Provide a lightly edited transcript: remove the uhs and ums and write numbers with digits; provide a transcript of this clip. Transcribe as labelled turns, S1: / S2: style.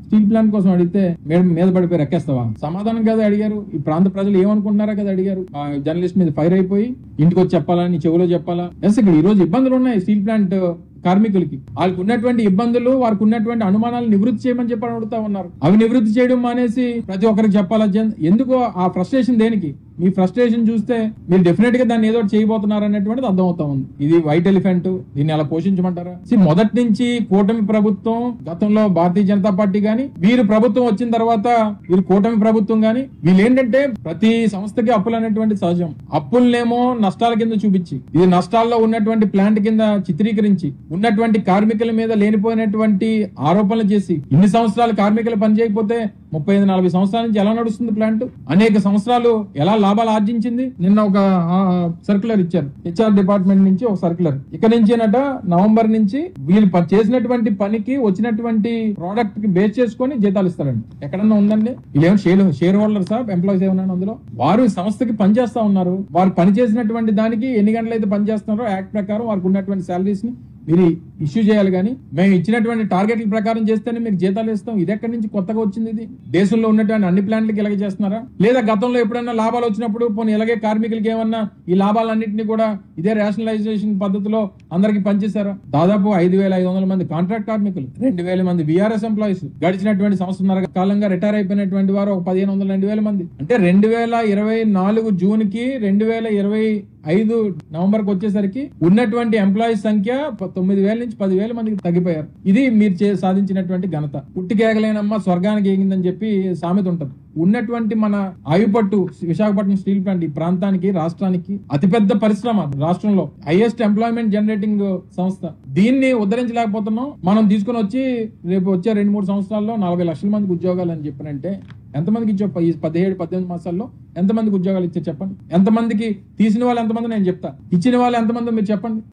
S1: Steel plant కోసం అడిగితే మీద పడిపోయి రెక్కేస్తావా? సమాధానం కదా అడిగారు. ఈ ప్రాంత ప్రజలు ఏమనుకుంటున్నారా కదా అడిగారు. జర్నలిస్ట్ మీద ఫైర్ అయిపోయి ఇంటికి వచ్చి చెప్పాలా, నీ చెవులో చెప్పాలా? ఎస్, ఇక్కడ ఈ రోజు ఇబ్బందులు ఉన్నాయి స్టీల్ ప్లాంట్ కార్మికులకి. వాళ్ళకు ఉన్నటువంటి ఇబ్బందులు, వారికి ఉన్నటువంటి అనుమానాలు నివృత్తి చేయమని చెప్పి అడుగుతా ఉన్నారు. అవి నివృత్తి చేయడం మానేసి ప్రతి ఒక్కరికి చెప్పాలా? ఎందుకు ఆ ఫ్రస్ట్రేషన్? దేనికి? మీ ఫ్రస్ట్రేషన్ చూస్తే మీరు డెఫినెట్ గా దాన్ని ఏదో చేయబోతున్నారు అనేటువంటిది అర్థమవుతా ఉంది. ఇది వైట్ ఎలిఫెంట్, దీన్ని ఎలా పోషించమంటారా? మొదటి నుంచి కూటమి ప్రభుత్వం, గతంలో భారతీయ జనతా పార్టీ గాని, వీరు ప్రభుత్వం వచ్చిన తర్వాత వీరు కూటమి ప్రభుత్వం గాని, వీళ్ళు ఏంటంటే ప్రతి సంస్థకి అప్పులు అనేటువంటి సహజం. అప్పులనేమో నష్టాల కింద చూపించి, ఇది నష్టాల్లో ఉన్నటువంటి ప్లాంట్ కింద చిత్రీకరించి, ఉన్నటువంటి కార్మికుల మీద లేనిపోయినటువంటి ఆరోపణలు చేసి, ఇన్ని సంవత్సరాలు కార్మికులు పనిచేయకపోతే 35-40 సంవత్సరాల నుంచి ఎలా నడుస్తుంది ప్లాంట్? అనేక సంవత్సరాలు ఎలా లాభాలు ఆర్జించింది? నిన్న ఒక సర్క్యులర్ ఇచ్చారు హెచ్ఆర్ డిపార్ట్మెంట్ నుంచి, ఒక సర్క్యులర్. ఇక్కడ నుంచి నవంబర్ నుంచి వీళ్ళు చేసినటువంటి పనికి వచ్చినటువంటి ప్రోడక్ట్ కి బేస్ చేసుకొని జీతాలు ఇస్తారండి. ఎక్కడన్నా ఉందండి? వీళ్ళేమో షేర్ హోల్డర్స్, ఎంప్లాయీస్ ఏమన్నా అందులో? వారు సంస్థకి పనిచేస్తా ఉన్నారు. వారు పనిచేసినటువంటి దానికి ఎన్ని గంటలు అయితే పనిచేస్తున్నారో యాక్ట్ ప్రకారం వారికి ఉన్నటువంటి శాలరీస్ ని మీరు ఇష్యూ చేయాలి. కానీ మేము ఇచ్చినటువంటి టార్గెట్ల ప్రకారం చేస్తేనే మీకు జీతాలు ఇస్తాం. ఇది ఎక్కడి నుంచి కొత్తగా వచ్చింది? ఇది దేశంలో ఉన్నటువంటి అన్ని ప్లాంట్లకి ఇలాగే చేస్తున్నారా? లేదా గతంలో ఎప్పుడైనా లాభాలు వచ్చినప్పుడు పోనీ ఇలాగే కార్మికులకి ఏమన్నా ఈ లాభాలన్నింటినీ కూడా ఇదే రేషనలైజేషన్ పద్ధతిలో అందరికి పనిచేశారా? దాదాపు 5,500 మంది కాంట్రాక్ట్ కార్మికులు, 2,000 మంది బీఆర్ఎస్ ఎంప్లాయీస్, గడిచినటువంటి సంవత్సరాల కాలంగా రిటైర్ అయిపోయినటువంటి వారు ఒక 1,500-2,000 మంది. అంటే 2024 జూన్ కి 2025 నవంబర్ కి వచ్చేసరికి ఉన్నటువంటి ఎంప్లాయీస్ సంఖ్య 9,000 నుంచి 10,000 మందికి తగ్గిపోయారు. ఇది మీరు సాధించినటువంటి ఘనత. పుట్టికేగలేనమ్మ స్వర్గానికి ఎగిందని చెప్పి సామెత ఉంటది. ఉన్నటువంటి మన ఆయుపట్టు విశాఖపట్నం స్టీల్ ప్లాంట్ ఈ ప్రాంతానికి, రాష్ట్రానికి అతిపెద్ద పరిశ్రమ, రాష్ట్రంలో హైయెస్ట్ ఎంప్లాయ్మెంట్ జనరేటింగ్ సంస్థ. దీన్ని ఉద్ధరించలేకపోతున్నాం. మనం తీసుకుని వచ్చి రేపు వచ్చే 2-3 సంవత్సరాల్లో 40 లక్షల మందికి ఉద్యోగాలు అని చెప్పినంటే ఎంతమందికి ఇచ్చా? ఈ 17-18 మాసాల్లో ఎంతమందికి ఉద్యోగాలు ఇచ్చారు చెప్పండి? ఎంతమందికి తీసిన వాళ్ళు ఎంతమంది నేను చెప్తా, ఇచ్చిన వాళ్ళు ఎంతమంది మీరు చెప్పండి.